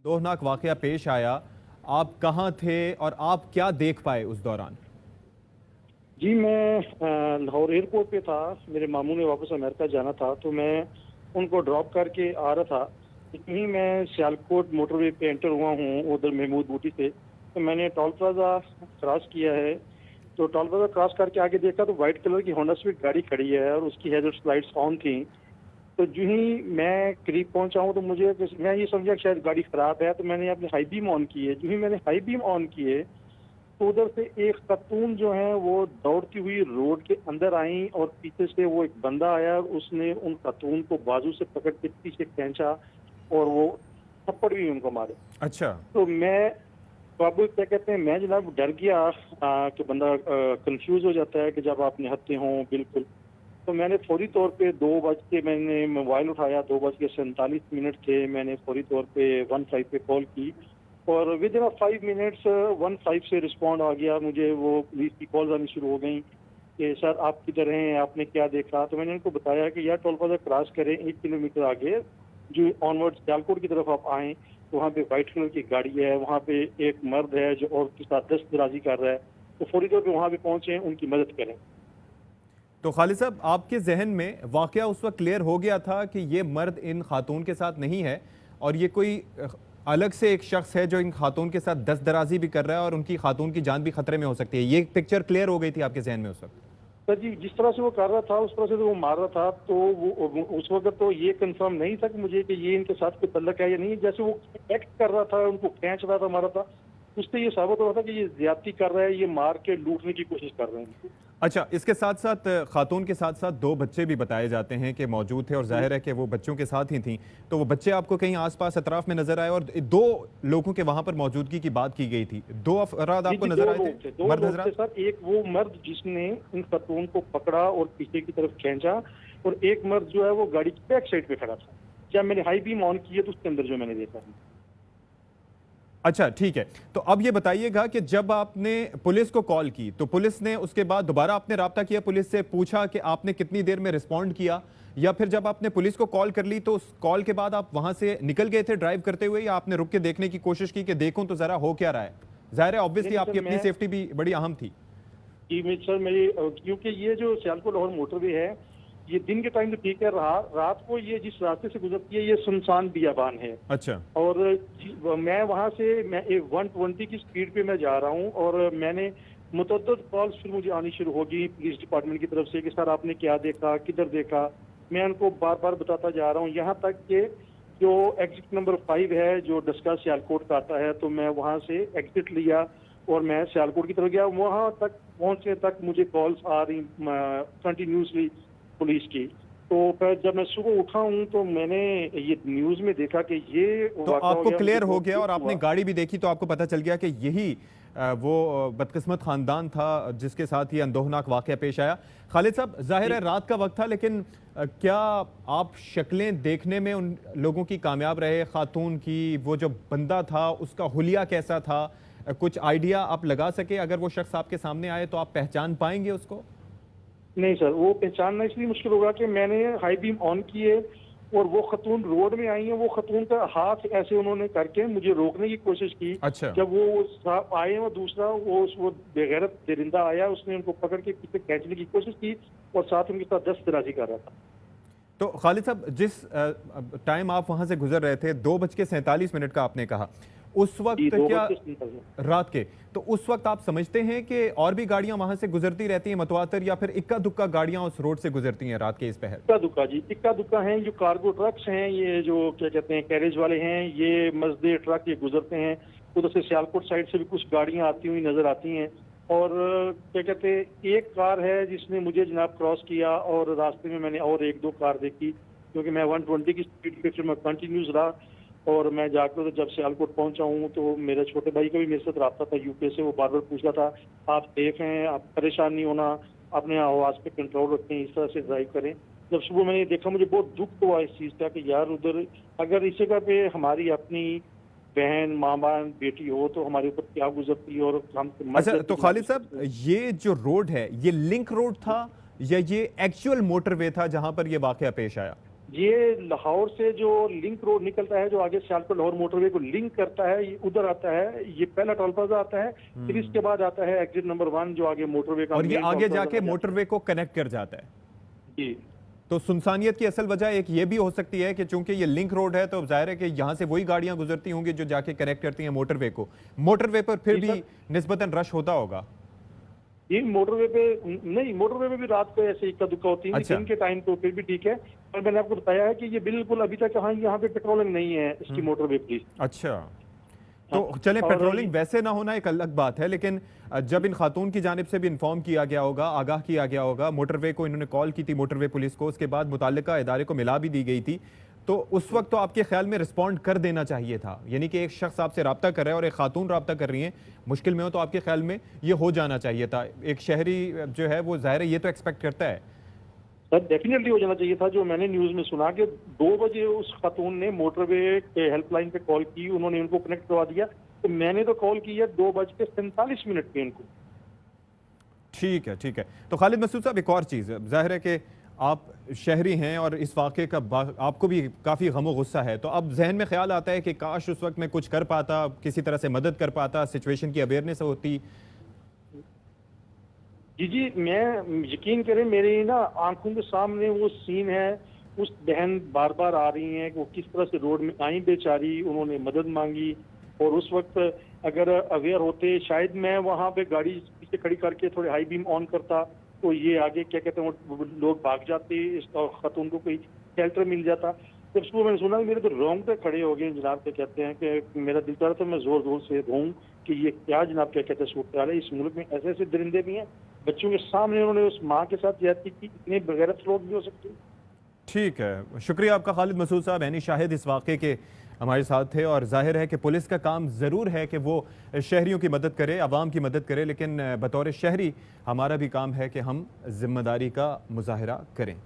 दौरनाक वाकया पेश आया, आप कहाँ थे और आप क्या देख पाए उस दौरान? जी, मैं लाहौर एयरपोर्ट पे था। मेरे मामू ने वापस अमेरिका जाना था, तो मैं उनको ड्रॉप करके आ रहा था। इतनी ही मैं सियालकोट मोटरवे पे एंटर हुआ हूँ, उधर महमूद बूटी से। तो मैंने टोल प्लाजा क्रॉस किया है। तो टोल प्लाजा क्रॉस करके आगे देखा तो व्हाइट कलर की होंडा स्विफ्ट गाड़ी खड़ी है और उसकी हैजर्ड लाइट्स ऑन थी। तो जो ही मैं करीब पहुंचा हूँ तो मैं ये समझा कि शायद गाड़ी खराब है, तो मैंने अपनी हाई बीम ऑन की है। जो ही मैंने हाई बीम ऑन किए तो उधर से एक खातून जो है वो दौड़ती हुई रोड के अंदर आई और पीछे से वो एक बंदा आया। उसने उन खातून को बाजू से पकड़ के पीछे खींचा और वो थप्पड़ भी उनको मारे। अच्छा। तो मैं बाबू क्या कहते हैं, मैं जनाब डर गया कि बंदा कंफ्यूज हो जाता है कि जब आप निहत्ते हों बिल्कुल। तो मैंने फौरी तौर पे 2 बज के मैंने मोबाइल उठाया, 2 बज के 47 मिनट थे। मैंने फौरी तौर पे 15 पे कॉल की और विद इन 5 मिनट्स 15 से रिस्पॉन्ड आ गया। मुझे वो पुलिस की कॉल्स आनी शुरू हो गई कि सर आप किधर हैं, आपने क्या देखा। तो मैंने उनको बताया कि यार टोल प्लाजा क्रॉस करें, 1 किलोमीटर आगे जो ऑनवर्ड सियालकोट की तरफ आप आएँ तो वहाँ पे व्हाइट कलर की गाड़ी है। वहाँ पे एक मर्द है जो औरत के साथ दस्तदराजी कर रहा है। तो फौरी तौर पे वहाँ पे पहुंचे, उनकी मदद करें। तो खालिद साहब, आपके जहन में वाकया उस वक्त क्लियर हो गया था कि ये मर्द इन खातून के साथ नहीं है और ये कोई अलग से एक शख्स है जो इन खातून के साथ दस्तदराजी भी कर रहा है और उनकी खातून की जान भी खतरे में हो सकती है, ये पिक्चर क्लियर हो गई थी आपके जहन में उस वक्त? सर जी, जिस तरह से वो कर रहा था उस तरह से तो वो मार रहा था, तो वो उस वक्त तो ये कंफर्म नहीं था कि मुझे कि ये इनके साथ कोई तल्लक है या नहीं। जैसे वो एक्ट कर रहा था, उनको खींच रहा था, मारा था, उससे ये साबित हो रहा था कि ये ज्यादती कर रहा है, ये मार के लूटने की कोशिश कर रहे हैं। अच्छा, इसके साथ साथ खातून के साथ साथ 2 बच्चे भी बताए जाते हैं कि मौजूद थे और जाहिर है कि वो बच्चों के साथ ही थी। तो वो बच्चे आपको कहीं आसपास अतराफ में नजर आए और 2 लोगों के वहां पर मौजूदगी की बात की गई थी। 2 अफराद जी आपको जी, नजर दो आए लोग थे, थे, दो मर्द लोग थे हजरात? सर। एक वो मर्द जिसने इन खातून को पकड़ा और पीछे की तरफ खींचा, और एक मर्द जो है वो गाड़ी की बैक साइड पे खड़ा था। जब मैंने हाई बीम ऑन की है तो उसके अंदर जो मैंने देखा है। अच्छा, ठीक है। तो अब ये बताइएगा कि जब आपने पुलिस को कॉल की तो पुलिस ने उसके बाद दोबारा आपने राब्ता किया पुलिस से, पूछा कि आपने कितनी देर में रिस्पॉन्ड किया, या फिर जब आपने पुलिस को कॉल कर ली तो उस कॉल के बाद आप वहां से निकल गए थे ड्राइव करते हुए, या आपने रुक के देखने की कोशिश की कि देखूं तो जरा हो क्या रहा है? जाहिर है नहीं ऑब्वियसली नहीं सर, आपकी अपनी मैं सेफ्टी भी बड़ी अहम थी। जी सर मेरी क्योंकि ये जो सियालकोट लाहौर मोटरवे है, ये दिन के टाइम तो ठीक है, रात को ये जिस रास्ते से गुजरती है ये सुनसान बियाबान है। अच्छा। और मैं वहां से मैं 120 की स्पीड पे मैं जा रहा हूँ और मैंने मुतअद्दिद कॉल्स फिर मुझे आनी शुरू होगी पुलिस डिपार्टमेंट की तरफ से कि सर आपने क्या देखा, किधर देखा। मैं उनको बार बार बताता जा रहा हूँ, यहाँ तक कि जो एग्जिट नंबर 5 है जो डस्का सियालकोट का आता है, तो मैं वहां से एग्जिट लिया और मैं सियालकोट की तरफ गया। वहां तक पहुंचने तक मुझे कॉल्स आ रही कंटिन्यूसली पुलिस की। तो फिर जब मैं सुबह उठा हूं तो मैंने ये न्यूज में देखा कि ये तो वाक़ा हो आपको गया। मुझे क्लियर हो बहुत गया दुख और आपने हुआ। गाड़ी भी देखी तो आपको पता चल गया कि यही वो बदकिस्मत खानदान था जिसके साथ ये अंदोहनाक वाकया पेश आया। खालिद साहब, जाहिर है रात का वक्त था, लेकिन क्या आप शक्लें देखने में उन लोगों की कामयाब रहे? खातून की, वो जो बंदा था उसका हुलिया कैसा था? कुछ आइडिया आप लगा सके? अगर वो शख्स आपके सामने आए तो आप पहचान पाएंगे उसको? नहीं सर, वो पहचानना इसलिए मुश्किल होगा कि मैंने हाई बीम ऑन किए और वो खतून रोड में आई है। वो खतून का हाथ ऐसे उन्होंने करके मुझे रोकने की कोशिश की। अच्छा। जब वो आए और दूसरा वो बेगैरत दरिंदा आया, उसने उनको पकड़ के पीछे खींचने की कोशिश की और साथ उनके साथ दस्तदराजी कर रहा था। तो खालिद साहब, जिस टाइम आप वहां से गुजर रहे थे, 2:47 का आपने कहा, उस जी, वक्त दो क्या बज के रात के, तो उस वक्त आप समझते हैं कि और भी गाड़ियां वहां से गुजरती रहती हैं मतवातर, या फिर इक्का दुक्का गाड़ियां उस रोड से गुजरती हैं रात के इस पहर? इक्का दुक्का जी, इक्का दुक्का हैं। जो कार्गो ट्रक्स हैं, ये जो क्या कहते हैं कैरेज वाले हैं, ये मजदे ट्रक ये गुजरते हैं। उधर से सियालकोट साइड से भी कुछ गाड़ियां आती हुई नजर आती हैं। और क्या कहते हैं, एक कार है जिसने मुझे जनाब क्रॉस किया और रास्ते में मैंने और एक दो कार देखी, क्योंकि मैं 120 की स्पीड पे फिर मैं कंटिन्यूस रहा। और मैं जाकर जब सियालकोट पहुंचा हूँ तो मेरे छोटे भाई का भी मेरे साथ रहा था यूके से। वो बार बार पूछ रहा था आप सेफ हैं, आप परेशान नहीं होना, अपने आवाज पे कंट्रोल रखें, इस तरह से ड्राइव करें। जब सुबह मैंने देखा मुझे बहुत दुख हुआ इस चीज का कि यार उधर अगर इस जगह पे हमारी अपनी बहन, माँ बहन, बेटी हो तो हमारे ऊपर क्या गुजरती है और हम मर अच्छा, तो जाती खालिद साहब, है। ये जो रोड है ये लिंक रोड था या ये एक्चुअल मोटरवे था जहां पर ये वाकया पेश आया? ये लाहौर से जो लिंक रोड निकलता है, जो आगे सियालकोट लाहौर मोटरवे को लिंक करता है, ये उधर आता है। ये पहला टोल प्लाजा आता है, फिर इसके बाद आता है एग्जिट नंबर 1 जो आगे मोटरवे का और ये main आगे टोल प्लाजा जाके बन जाता मोटरवे को कनेक्ट कर जाता है। है। जी तो सुनसानियत की असल वजह एक ये भी हो सकती है कि चूंकि ये लिंक रोड है तो जाहिर है कि यहाँ से वही गाड़ियां गुजरती होंगी जो जाके कनेक्ट करती हैं मोटरवे को। मोटरवे पर फिर जी भी सर। निस्बतन रश होता होगा। ये मोटरवे पे नहीं, मोटरवे पे भी रात को ऐसे इक्का दुक्का होती है। अच्छा। दिन के टाइम तो फिर भी ठीक है, पर मैंने आपको बताया है कि ये बिल्कुल अभी तक यहाँ पे पेट्रोलिंग नहीं है इसकी मोटरवे पुलिस। अच्छा, तो चलें, और पेट्रोलिंग वैसे ना होना एक अलग बात है, लेकिन जब इन खातून की जानिब से भी इन्फॉर्म किया गया होगा, आगाह किया गया होगा, मोटरवे को इन्होंने कॉल की थी मोटरवे पुलिस को, उसके बाद मुताल्लिका इदारे को मिला भी दी गई थी, तो उस वक्त तो आपके ख्याल में रिस्पॉन्ड कर देना चाहिए था। यानी कि एक शख्स आपसे रब्ता कर रहा है और एक खातून रब्ता कर रही है, मुश्किल में हो, तो आपके ख्याल में ये हो जाना चाहिए था। एक शहरी जो है वो ज़ाहिर है ये तो एक्सपेक्ट करता है। सर डेफिनेटली हो जाना चाहिए था। जो मैंने न्यूज में सुना कि 2 बजे उस खातून ने मोटरवे के हेल्पलाइन पे कॉल की, उन्होंने उनको कनेक्ट करवा दिया, तो मैंने तो कॉल की है 2:47 पे इनको। ठीक है, ठीक है। तो खालिद मसूद साहब, एक और चीज़, जाहिर है कि आप शहरी हैं और इस वाक़े का आपको भी काफ़ी गम और गुस्सा है, तो अब जहन में ख्याल आता है कि काश उस वक्त मैं कुछ कर पाता, किसी तरह से मदद कर पाता, सिचुएशन की अवेयरनेस होती। जी मैं यकीन करें, मेरी ना आंखों के सामने वो सीन है। उस बहन बार बार आ रही हैं कि वो किस तरह से रोड में आई बेचारी, उन्होंने मदद मांगी, और उस वक्त अगर अवेयर होते शायद मैं वहां पे गाड़ी पीछे खड़ी करके थोड़े हाई बीम ऑन करता, तो ये आगे क्या कहते हैं वो लोग भाग जाते, इस खातून को कोई शेल्टर मिल जाता। जब सुबह मैंने सुना, मेरे तो रोंगटे खड़े हो गए जनाब। क्या कहते हैं कि मेरा दिल चाह रहा था मैं जोर जोर से रोऊं कि ये क्या जनाब क्या कहते हैं सूरत हाल है। इस मुल्क में ऐसे ऐसे दरिंदे भी हैं, बच्चों के सामने उन्होंने उस माँ के साथ ज्यादती की। इतने बेगैरत लोग भी हो सकते हैं। ठीक है, शुक्रिया आपका खालिद मसूद साहब। ऐनी शाहिद इस वाक़े के हमारे साथ थे, और जाहिर है कि पुलिस का काम ज़रूर है कि वो शहरियों की मदद करे, आवाम की मदद करे, लेकिन बतौर शहरी हमारा भी काम है कि हम जिम्मेदारी का मुजाहरा करें।